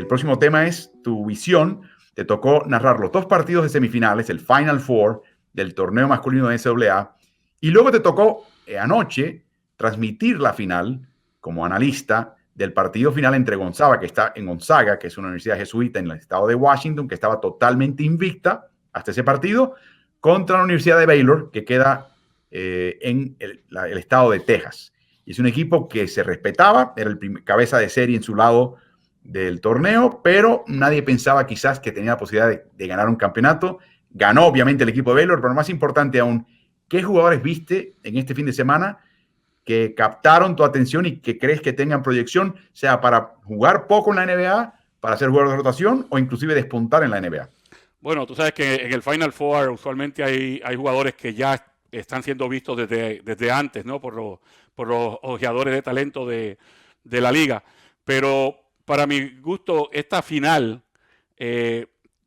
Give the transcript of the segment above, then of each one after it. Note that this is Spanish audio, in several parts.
próximo tema es tu visión. Te tocó narrar los 2 partidos de semifinales, el Final Four del torneo masculino de NCAA, y luego te tocó anoche transmitir la final como analista del partido final entre Gonzaga, que está en Gonzaga, que es una universidad jesuita en el estado de Washington, que estaba totalmente invicta hasta ese partido, contra la Universidad de Baylor, que queda en el estado de Texas. Y es un equipo que se respetaba, era el cabeza de serie en su lado del torneo, pero nadie pensaba quizás que tenía la posibilidad de ganar un campeonato. Ganó obviamente el equipo de Baylor, pero más importante aún, ¿qué jugadores viste en este fin de semana que captaron tu atención y que crees que tengan proyección, sea para jugar poco en la NBA, para ser jugador de rotación o inclusive despuntar en la NBA? Bueno, tú sabes que en el Final Four usualmente hay jugadores que ya están siendo vistos desde antes, ¿no? Por los ojeadores de talento de la liga. Pero para mi gusto, esta final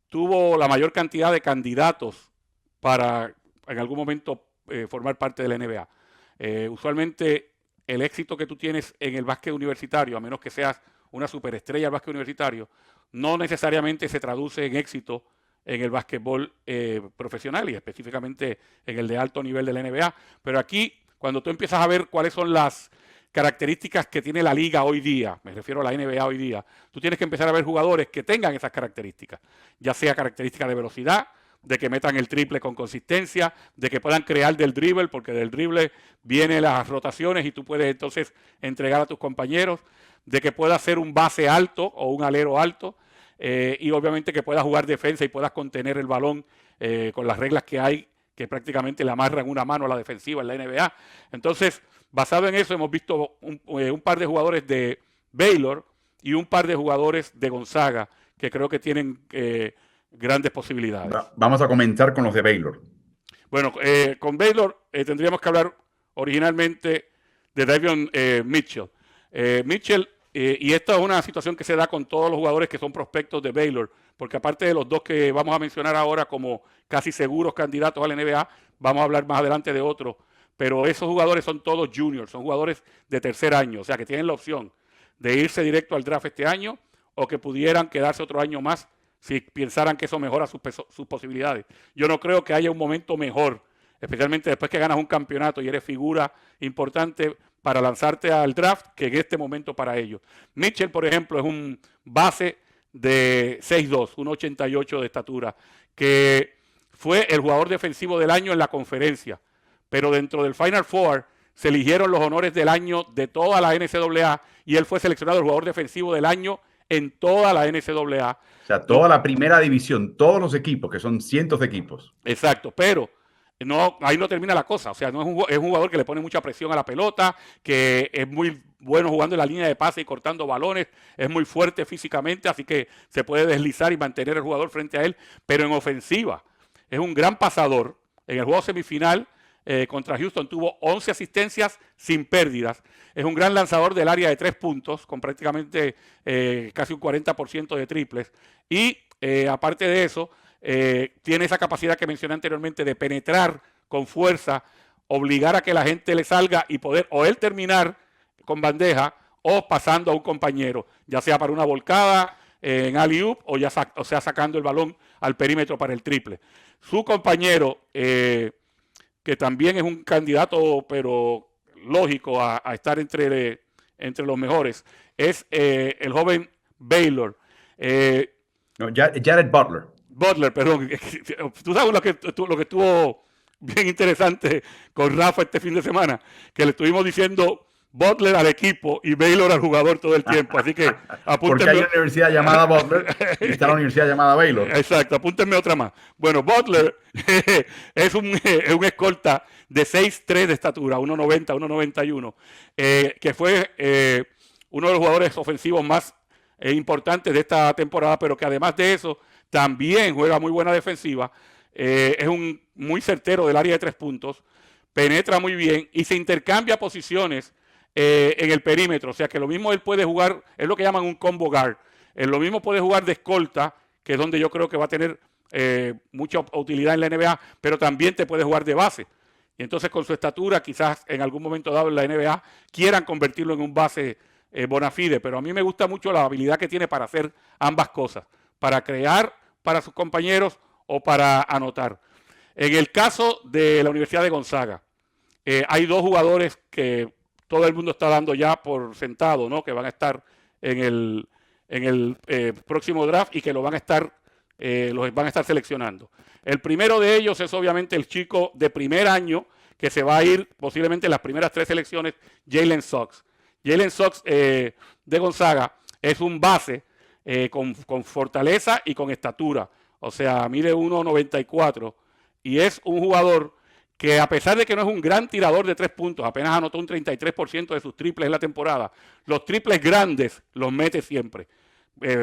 tuvo la mayor cantidad de candidatos para en algún momento formar parte de la NBA. Usualmente el éxito que tú tienes en el básquet universitario, a menos que seas una superestrella del básquet universitario, no necesariamente se traduce en éxito en el básquetbol profesional y específicamente en el de alto nivel de la NBA. Pero aquí, cuando tú empiezas a ver cuáles son las características que tiene la liga hoy día, me refiero a la NBA hoy día, tú tienes que empezar a ver jugadores que tengan esas características, ya sea características de velocidad, de que metan el triple con consistencia, de que puedan crear del dribble, porque del dribble vienen las rotaciones y tú puedes entonces entregar a tus compañeros, de que puedas ser un base alto o un alero alto, y obviamente que puedas jugar defensa y puedas contener el balón con las reglas que hay, que prácticamente le amarran una mano a la defensiva en la NBA. Entonces, basado en eso, hemos visto un par de jugadores de Baylor y un par de jugadores de Gonzaga que creo que tienen grandes posibilidades. Vamos a comenzar con los de Baylor. Bueno, con Baylor tendríamos que hablar originalmente de Davion Mitchell. Mitchell, y esta es una situación que se da con todos los jugadores que son prospectos de Baylor, porque aparte de los 2 que vamos a mencionar ahora como casi seguros candidatos a la NBA, vamos a hablar más adelante de otros, pero esos jugadores son todos juniors, son jugadores de tercer año, o sea que tienen la opción de irse directo al draft este año o que pudieran quedarse otro año más si pensaran que eso mejora sus posibilidades. Yo no creo que haya un momento mejor, especialmente después que ganas un campeonato y eres figura importante para lanzarte al draft, que en este momento para ellos. Mitchell, por ejemplo, es un base de 6'2", 1.88 de estatura, que fue el jugador defensivo del año en la conferencia, pero dentro del Final Four se eligieron los honores del año de toda la NCAA y él fue seleccionado el jugador defensivo del año en toda la NCAA. O sea, toda la primera división, todos los equipos, que son cientos de equipos. Exacto, pero no, ahí no termina la cosa. O sea, no es un jugador que le pone mucha presión a la pelota, que es muy bueno jugando en la línea de pase y cortando balones, es muy fuerte físicamente, así que se puede deslizar y mantener el jugador frente a él, pero en ofensiva es un gran pasador. En el juego semifinal contra Houston tuvo 11 asistencias sin pérdidas. Es un gran lanzador del área de 3 puntos, con prácticamente casi un 40% de triples. Y aparte de eso, tiene esa capacidad que mencioné anteriormente de penetrar con fuerza, obligar a que la gente le salga y poder o él terminar con bandeja o pasando a un compañero, ya sea para una volcada en alley-oop o sea sacando el balón al perímetro para el triple. Su compañero, que también es un candidato, pero lógico a estar entre los mejores, es el joven Baylor. No, Jared Butler. Butler, perdón. Tú sabes lo que estuvo bien interesante con Rafa este fin de semana, que le estuvimos diciendo Butler al equipo y Baylor al jugador todo el tiempo. Así que apúntenme. Porque hay una universidad llamada Butler y está la universidad llamada Baylor. Exacto, apúntenme otra más. Bueno, Butler es un escolta de 6'3" de estatura, 1.90, 1.91, que fue uno de los jugadores ofensivos más importantes de esta temporada, pero que además de eso también juega muy buena defensiva. Es un muy certero del área de 3 puntos, penetra muy bien y se intercambia posiciones en el perímetro. O sea que lo mismo él puede jugar, es lo que llaman un combo guard. Lo mismo puede jugar de escolta, que es donde yo creo que va a tener mucha utilidad en la NBA, pero también te puede jugar de base. Y entonces con su estatura, quizás en algún momento dado en la NBA, quieran convertirlo en un base bona fide, pero a mí me gusta mucho la habilidad que tiene para hacer ambas cosas, para crear para sus compañeros o para anotar. En el caso de la Universidad de Gonzaga, hay dos jugadores que todo el mundo está dando ya por sentado, ¿no? Que van a estar en el próximo draft y que los van a estar seleccionando. El primero de ellos es obviamente el chico de primer año que se va a ir posiblemente en las primeras 3 selecciones, Jalen Suggs. Jalen Suggs de Gonzaga es un base con fortaleza y con estatura. O sea, mide 1.94 y es un jugador que a pesar de que no es un gran tirador de 3 puntos, apenas anotó un 33% de sus triples en la temporada, los triples grandes los mete siempre.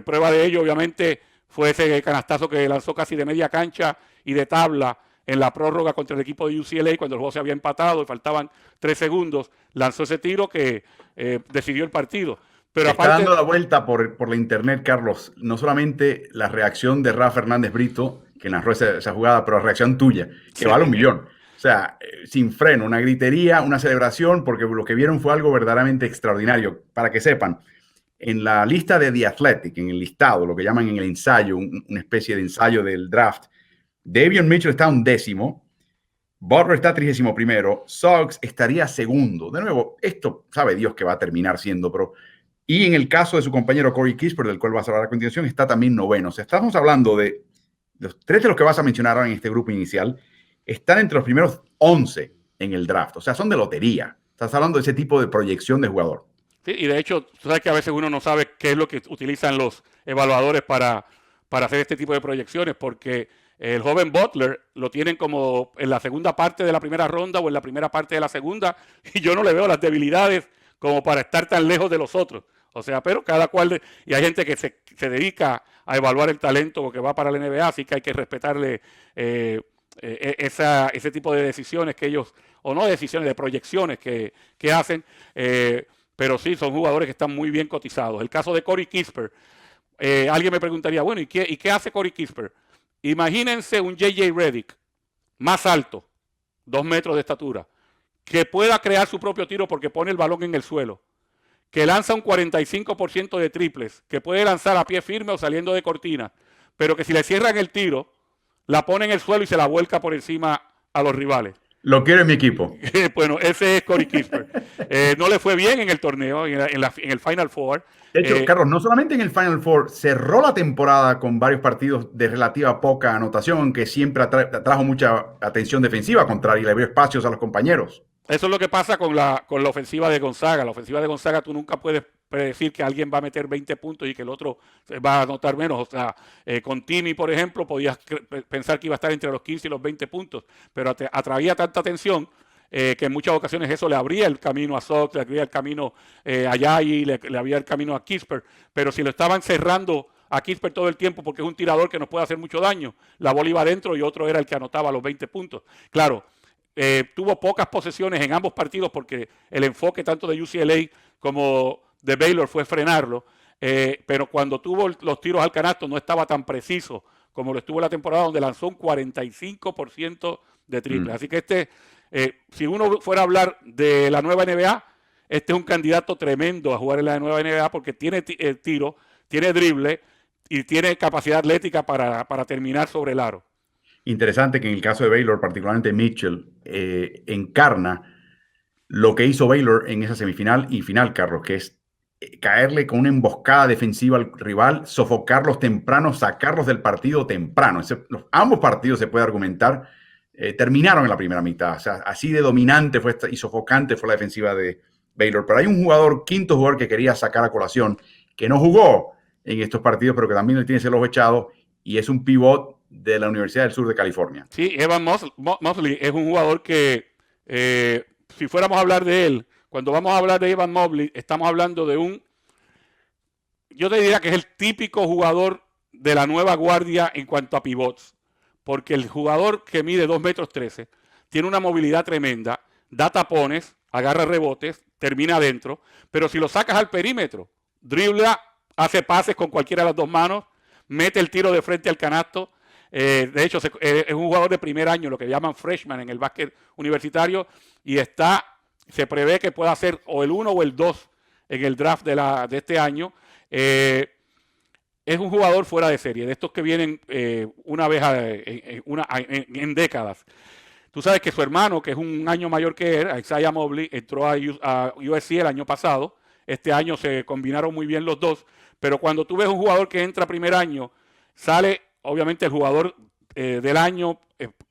Prueba de ello, obviamente, fue ese canastazo que lanzó casi de media cancha y de tabla en la prórroga contra el equipo de UCLA cuando el juego se había empatado y faltaban 3 segundos. Lanzó ese tiro que decidió el partido. Pero está dando la vuelta por la internet, Carlos, no solamente la reacción de Rafa Fernández Brito, que narró esa jugada, pero la reacción tuya, que vale $1 millón. O sea, sin freno, una gritería, una celebración, porque lo que vieron fue algo verdaderamente extraordinario. Para que sepan, en la lista de The Athletic, en el listado, lo que llaman en el ensayo, una especie de ensayo del draft, Davion Mitchell está 11º, Butler está 31º, Suggs estaría 2º. De nuevo, esto sabe Dios que va a terminar siendo, pero... Y en el caso de su compañero Corey Kispert, del cual vas a hablar a continuación, está también 9º. O sea, estamos hablando de los 3 de los que vas a mencionar ahora en este grupo inicial, están entre los primeros 11 en el draft. O sea, son de lotería. Estás hablando de ese tipo de proyección de jugador. Sí, y de hecho, tú sabes que a veces uno no sabe qué es lo que utilizan los evaluadores para hacer este tipo de proyecciones, porque el joven Butler lo tienen como en la segunda parte de la primera ronda o en la primera parte de la segunda, y yo no le veo las debilidades como para estar tan lejos de los otros. O sea, pero cada cual, y hay gente que se dedica a evaluar el talento porque va para la NBA, así que hay que respetarle ese tipo de decisiones que ellos, o no decisiones, de proyecciones que hacen, pero sí, son jugadores que están muy bien cotizados. El caso de Corey Kispert, alguien me preguntaría, bueno, ¿y qué hace Corey Kispert? Imagínense un J.J. Redick, más alto, 2 metros de estatura, que pueda crear su propio tiro porque pone el balón en el suelo, que lanza un 45% de triples, que puede lanzar a pie firme o saliendo de cortina, pero que si le cierran el tiro, la pone en el suelo y se la vuelca por encima a los rivales. Lo quiero en mi equipo. Bueno, ese es Corey Kispert. No le fue bien en el torneo, en el Final Four. De hecho, Carlos, no solamente en el Final Four, cerró la temporada con varios partidos de relativa poca anotación, aunque siempre trajo mucha atención defensiva contraria y le dio espacios a los compañeros. Eso es lo que pasa con la ofensiva de Gonzaga. La ofensiva de Gonzaga tú nunca puedes predecir que alguien va a meter 20 puntos y que el otro va a anotar menos. O sea, con Timmy, por ejemplo, podías pensar que iba a estar entre los 15 y los 20 puntos, pero atraía tanta atención que en muchas ocasiones eso le abría el camino a Suggs, le abría el camino a Yayi, le abría el camino a Kispert. Pero si lo estaban cerrando a Kispert todo el tiempo porque es un tirador que nos puede hacer mucho daño, la bola iba adentro y otro era el que anotaba los 20 puntos. Claro, tuvo pocas posesiones en ambos partidos porque el enfoque tanto de UCLA como de Baylor fue frenarlo, pero cuando tuvo los tiros al canasto no estaba tan preciso como lo estuvo en la temporada donde lanzó un 45% de triple. Así que si uno fuera a hablar de la nueva NBA, este es un candidato tremendo a jugar en la nueva NBA porque tiene tiro, tiene drible y tiene capacidad atlética para terminar sobre el aro. Interesante que en el caso de Baylor, particularmente Mitchell, encarna lo que hizo Baylor en esa semifinal y final, Carlos, que es caerle con una emboscada defensiva al rival, sofocarlos temprano, sacarlos del partido temprano. Ambos partidos, se puede argumentar, terminaron en la primera mitad. O sea, así de dominante y sofocante fue la defensiva de Baylor. Pero hay un quinto jugador que quería sacar a colación, que no jugó en estos partidos, pero que también le tiene ese ojo echado, y es un pivot de la Universidad del Sur de California. Sí, Evan Mobley es un jugador que, si fuéramos a hablar de él, cuando vamos a hablar de Evan Mobley, estamos hablando de yo te diría que es el típico jugador de la nueva guardia en cuanto a pivots, porque el jugador que mide 2 metros 13 tiene una movilidad tremenda, da tapones, agarra rebotes, termina adentro, pero si lo sacas al perímetro, dribla, hace pases con cualquiera de las 2 manos, mete el tiro de frente al canasto. De hecho, es un jugador de primer año, lo que llaman freshman en el básquet universitario, y se prevé que pueda ser o el 1 o el 2 en el draft de este año. Es un jugador fuera de serie, de estos que vienen una vez en décadas. Tú sabes que su hermano, que es un año mayor que él, Isaiah Mobley, entró a USC el año pasado. Este año se combinaron muy bien los dos, pero cuando tú ves un jugador que entra primer año, sale obviamente el jugador del año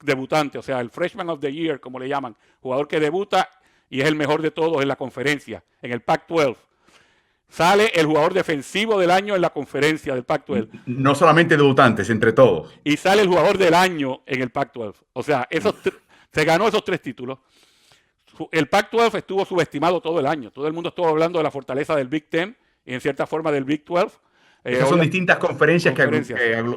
debutante, o sea, el Freshman of the Year, como le llaman, jugador que debuta y es el mejor de todos en la conferencia, en el Pac-12. Sale el jugador defensivo del año en la conferencia del Pac-12. No solamente debutantes, entre todos. Y sale el jugador del año en el Pac-12. O sea, se ganó esos 3 títulos. El Pac-12 estuvo subestimado todo el año. Todo el mundo estuvo hablando de la fortaleza del Big Ten y en cierta forma del Big 12. Esas son distintas conferencias que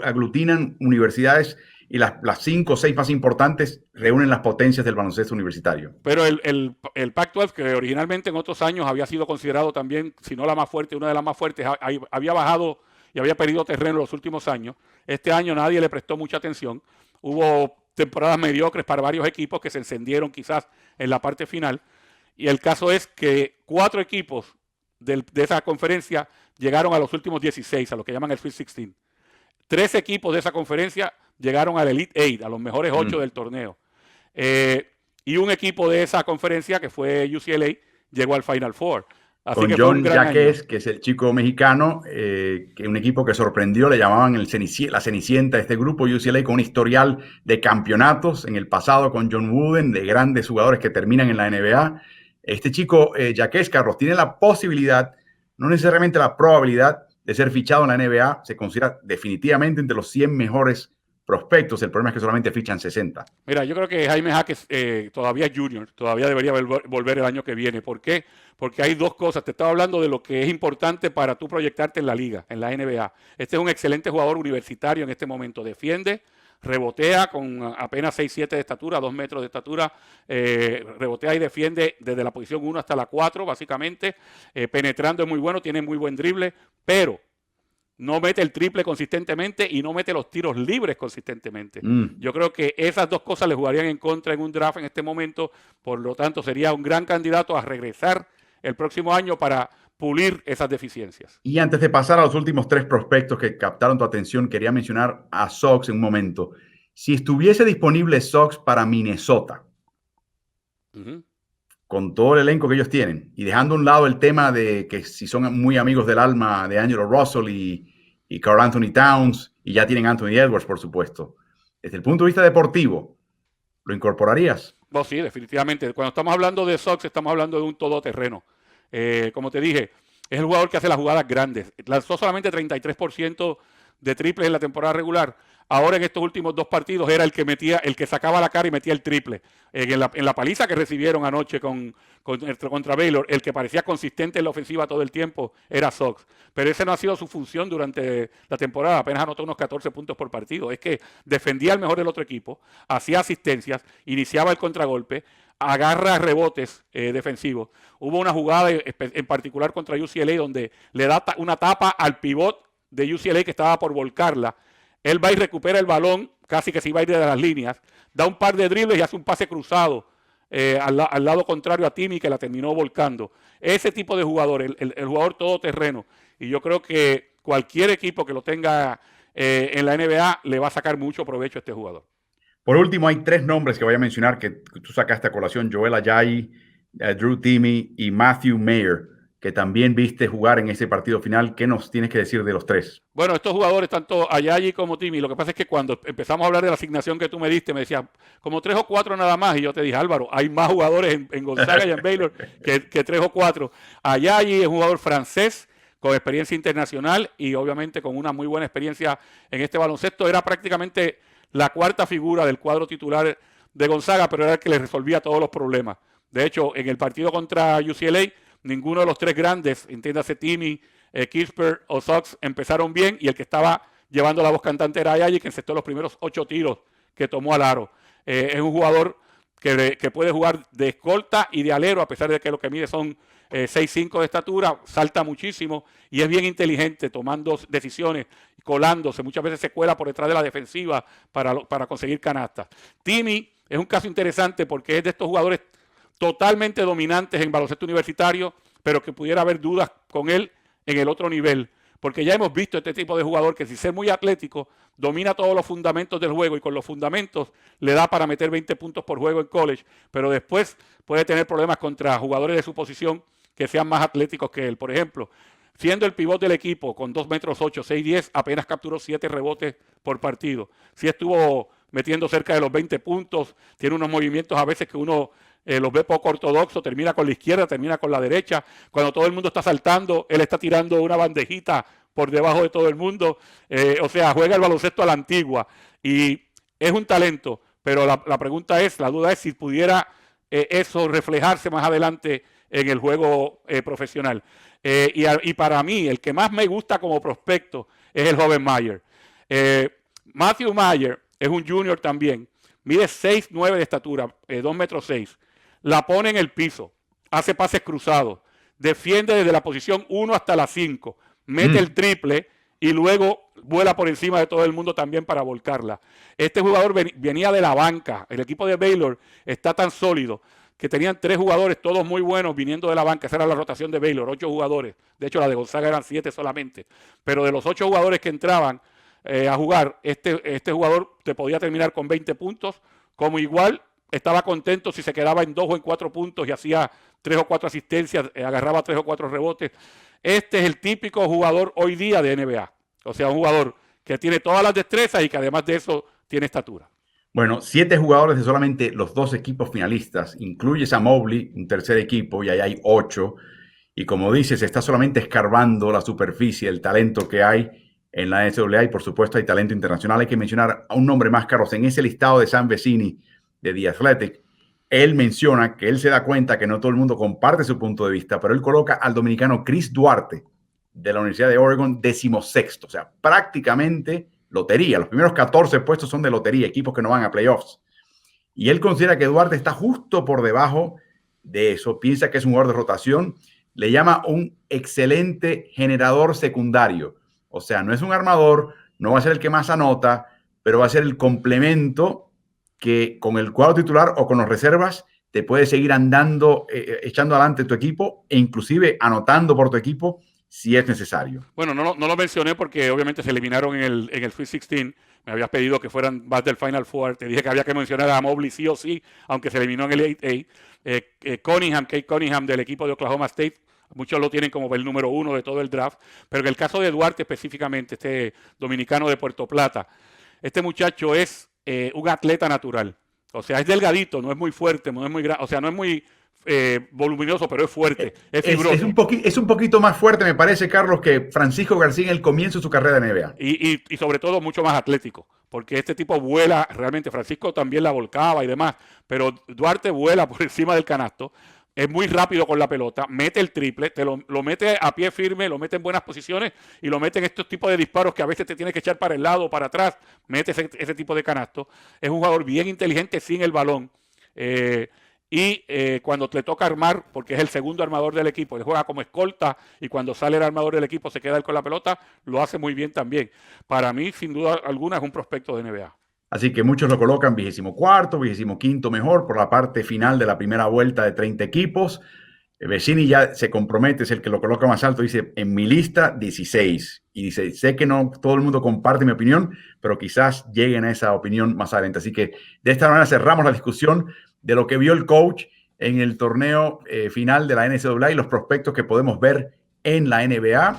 aglutinan universidades y las 5 o 6 más importantes reúnen las potencias del baloncesto universitario. Pero el Pac-12, que originalmente en otros años había sido considerado también, si no la más fuerte, una de las más fuertes, había bajado y había perdido terreno en los últimos años. Este año nadie le prestó mucha atención. Hubo temporadas mediocres para varios equipos que se encendieron quizás en la parte final. Y el caso es que 4 equipos de esa conferencia llegaron a los últimos 16, a lo que llaman el Sweet 16. 3 equipos de esa conferencia llegaron al Elite 8, a los mejores 8 del torneo. Y un equipo de esa conferencia, que fue UCLA, llegó al Final Four. Así con que John Jaquez, que es el chico mexicano, que un equipo que sorprendió, le llamaban la Cenicienta de este grupo, UCLA, con un historial de campeonatos en el pasado con John Wooden, de grandes jugadores que terminan en la NBA. Este chico, Jaquez, Carlos, tiene la posibilidad, no necesariamente la probabilidad de ser fichado en la NBA. Se considera definitivamente entre los 100 mejores prospectos. El problema es que solamente fichan 60. Mira, yo creo que Jaime Jaquez todavía es junior, todavía debería volver el año que viene. ¿Por qué? Porque hay 2 cosas. Te estaba hablando de lo que es importante para tú proyectarte en la liga, en la NBA. Este es un excelente jugador universitario en este momento. Defiende, rebotea con apenas 6'7" de estatura, 2 metros de estatura, rebotea y defiende desde la posición 1 hasta la 4, básicamente. Penetrando es muy bueno, tiene muy buen drible, pero no mete el triple consistentemente y no mete los tiros libres consistentemente. Yo creo que esas 2 cosas le jugarían en contra en un draft en este momento. Por lo tanto, sería un gran candidato a regresar el próximo año para pulir esas deficiencias. Y antes de pasar a los últimos 3 prospectos que captaron tu atención, quería mencionar a Sox en un momento. Si estuviese disponible Sox para Minnesota, con todo el elenco que ellos tienen, y dejando a un lado el tema de que si son muy amigos del alma de Angelo Russell y Karl Anthony Towns, y ya tienen Anthony Edwards, por supuesto, desde el punto de vista deportivo, ¿lo incorporarías? Oh, sí, definitivamente. Cuando estamos hablando de Sox, estamos hablando de un todoterreno. Como te dije, es el jugador que hace las jugadas grandes. Lanzó solamente 33% de triples en la temporada regular. Ahora en estos últimos 2 partidos era el que sacaba la cara y metía el triple. En la paliza que recibieron anoche contra Baylor, el que parecía consistente en la ofensiva todo el tiempo era Sox. Pero esa no ha sido su función durante la temporada. Apenas anotó unos 14 puntos por partido. Es que defendía al mejor del otro equipo, hacía asistencias, iniciaba el contragolpe, agarra rebotes defensivos. Hubo una jugada en particular contra UCLA donde le da una tapa al pivot de UCLA que estaba por volcarla. Él va y recupera el balón, casi que se iba a ir de las líneas, da un par de dribles y hace un pase cruzado al lado contrario a Timmy, que la terminó volcando. Ese tipo de jugador, el jugador todoterreno. Y yo creo que cualquier equipo que lo tenga en la NBA le va a sacar mucho provecho a este jugador. Por último, hay 3 nombres que voy a mencionar que tú sacaste a colación: Joel Ayayi, Drew Timme y Matthew Mayer, que también viste jugar en ese partido final. ¿Qué nos tienes que decir de los 3? Bueno, estos jugadores, tanto Ayayi como Timme, lo que pasa es que cuando empezamos a hablar de la asignación que tú me diste, me decías como 3 o 4 nada más, y yo te dije, Álvaro, hay más jugadores en Gonzaga y en Baylor que 3 o 4. Ayayi es un jugador francés con experiencia internacional y obviamente con una muy buena experiencia en este baloncesto. Era prácticamente la 4ª figura del cuadro titular de Gonzaga, pero era el que le resolvía todos los problemas. De hecho, en el partido contra UCLA, ninguno de los 3 grandes, entiéndase Timme, Kispert o Sox, empezaron bien, y el que estaba llevando la voz cantante era Ayayi, que encestó los primeros 8 tiros que tomó al aro. Es un jugador que puede jugar de escolta y de alero, a pesar de que lo que mide son 6'5" de estatura, salta muchísimo y es bien inteligente, tomando decisiones, colándose, muchas veces se cuela por detrás de la defensiva para conseguir canastas. Timme es un caso interesante porque es de estos jugadores totalmente dominantes en baloncesto universitario, pero que pudiera haber dudas con él en el otro nivel. Porque ya hemos visto este tipo de jugador que, sin ser muy atlético, domina todos los fundamentos del juego y con los fundamentos le da para meter 20 puntos por juego en college, pero después puede tener problemas contra jugadores de su posición que sean más atléticos que él. Por ejemplo, siendo el pivot del equipo con 2 metros 8, 6'10", apenas capturó 7 rebotes por partido. Sí estuvo metiendo cerca de los 20 puntos, tiene unos movimientos a veces que uno los ve poco ortodoxos, termina con la izquierda, termina con la derecha. Cuando todo el mundo está saltando, él está tirando una bandejita por debajo de todo el mundo. O sea, juega el baloncesto a la antigua y es un talento, pero la pregunta es, la duda es si pudiera eso reflejarse más adelante en el juego profesional. Y para mí, el que más me gusta como prospecto es el joven Mayer. Matthew Mayer es un junior también, mide 6'9" de estatura, 2 metros 6. La pone en el piso, hace pases cruzados, defiende desde la posición 1 hasta la 5, mete el triple y luego vuela por encima de todo el mundo también para volcarla. Este jugador venía de la banca, el equipo de Baylor está tan sólido que tenían 3 jugadores, todos muy buenos, viniendo de la banca. Esa era la rotación de Baylor, 8 jugadores. De hecho, la de Gonzaga eran 7 solamente. Pero de los 8 jugadores que entraban a jugar, este jugador te podía terminar con 20 puntos, como igual estaba contento si se quedaba en 2 o en 4 puntos y hacía 3 o 4 asistencias, agarraba 3 o 4 rebotes. Este es el típico jugador hoy día de NBA. O sea, un jugador que tiene todas las destrezas y que además de eso tiene estatura. Bueno, 7 jugadores de solamente los 2 equipos finalistas. Incluyes a Mobley, un tercer equipo, y ahí hay 8. Y como dices, se está solamente escarbando la superficie, el talento que hay en la NCAA. Y por supuesto hay talento internacional. Hay que mencionar a un nombre más, Carlos. En ese listado de Sam Vecini de The Athletic, él menciona que él se da cuenta que no todo el mundo comparte su punto de vista, pero él coloca al dominicano Chris Duarte de la Universidad de Oregon 16º. O sea, prácticamente lotería. Los primeros 14 puestos son de lotería, equipos que no van a playoffs. Y él considera que Duarte está justo por debajo de eso. Piensa que es un jugador de rotación. Le llama un excelente generador secundario. O sea, no es un armador, no va a ser el que más anota, pero va a ser el complemento que con el cuadro titular o con los reservas te puede seguir andando, echando adelante tu equipo e inclusive anotando por tu equipo si es necesario. Bueno, no lo mencioné porque obviamente se eliminaron en el Sweet 16. Me habías pedido que fueran más del Final Four. Te dije que había que mencionar a Mobley sí o sí, aunque se eliminó en el 8A. Kate Cunningham del equipo de Oklahoma State, muchos lo tienen como el número 1 de todo el draft, pero en el caso de Duarte específicamente, este dominicano de Puerto Plata, este muchacho es un atleta natural. O sea, es delgadito, no es muy fuerte, no es muy o sea, no es muy voluminoso, pero es fuerte, es fibroso. Es un poquito más fuerte, me parece, Carlos, que Francisco García en el comienzo de su carrera en NBA. Y sobre todo mucho más atlético, porque este tipo vuela realmente. Francisco también la volcaba y demás, pero Duarte vuela por encima del canasto. Es muy rápido con la pelota, mete el triple, lo mete a pie firme, lo mete en buenas posiciones y lo mete en estos tipos de disparos que a veces te tienes que echar para el lado o para atrás, mete ese tipo de canasto. Es un jugador bien inteligente sin el balón. Cuando le toca armar, porque es el segundo armador del equipo, él juega como escolta y cuando sale el armador del equipo se queda él con la pelota, lo hace muy bien también. Para mí, sin duda alguna, es un prospecto de NBA. Así que muchos lo colocan 24º, 25º mejor por la parte final de la primera vuelta de 30 equipos. Vecini ya se compromete, es el que lo coloca más alto, dice, en mi lista 16. Y dice, sé que no todo el mundo comparte mi opinión, pero quizás lleguen a esa opinión más adelante. Así que de esta manera cerramos la discusión de lo que vio el coach en el torneo final de la NCAA y los prospectos que podemos ver en la NBA.